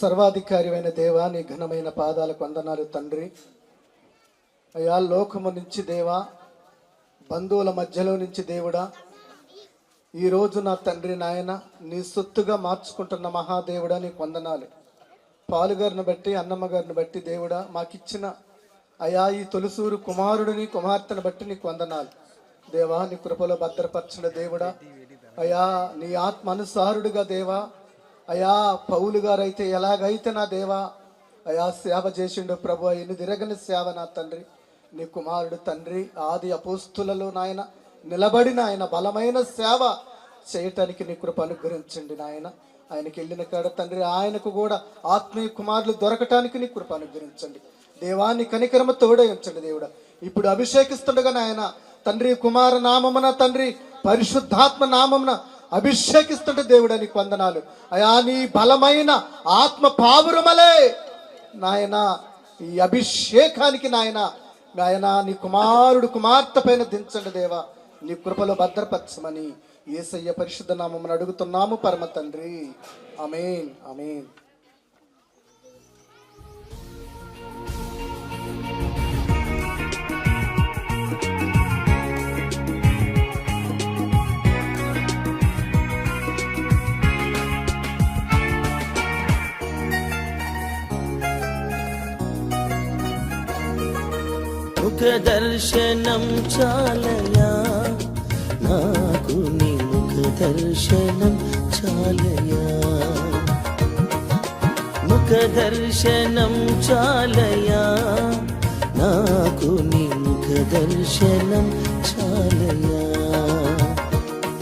సర్వాధికారి అయిన దేవా, నీ ఘనమైన పాదాలకు వందనాలు తండ్రి. అయా, లోకము నుంచి దేవా, బంధువుల మధ్యలో నుంచి దేవుడా, ఈరోజు నా తండ్రి నాయన నీ సొత్తుగా మార్చుకుంటున్న మహాదేవుడా నీకు వందనాలు. పాలుగారిని బట్టి, అన్నమ్మ గారిని బట్టి దేవుడా, మాకిచ్చిన అయా ఈ తొలుసూరు కుమారుడిని కుమార్తెను బట్టి నీకు వందనాలు దేవా. నీ కృపలో భద్రపరచిన దేవుడా, అయా నీ ఆత్మ అనుసారుడుగా దేవా, అయా పౌలు గారు అయితే ఎలాగైతే నా దేవా అయా సేవ చేసిండు ప్రభు, ఎన్ని తిరగని సేవ నా తండ్రి. నీ కుమారుడు తండ్రి ఆది అపోస్తులలో నాయన నిలబడిన ఆయన బలమైన సేవ చేయటానికి నీ కృప అనుగ్రహించండి నాయన. ఆయనకి వెళ్ళిన కాడ తండ్రి ఆయనకు కూడా ఆత్మీయ కుమారులు దొరకటానికి నీ కృప అనుగ్రహించండి దేవా. నీ కనికరమ తోడయించండి దేవుడా. ఇప్పుడు అభిషేకిస్తుండగా నాయన తండ్రి కుమార నామమున తండ్రి పరిశుద్ధాత్మ నామమున అభిషేకిస్తుంటే దేవుడా నీకు వందనాలు. అయా నీ బలమైన ఆత్మ పావురమలే నాయన ఈ అభిషేకానికి నాయన నీ కుమారుడు కుమార్తె పైన దించండి దేవా. నీ కృపలో భద్రపరచమని యేసయ్య పరిశుద్ధ నామమున అడుగుతున్నాము పరమ తండ్రి. ఆమేన్, ఆమేన్. ముఖ దర్శనం చాలయా నాకు, నీ ముఖ దర్శనం చాలయా. ముఖ దర్శనం చాలయా నాకు, నీ ముఖ దర్శనం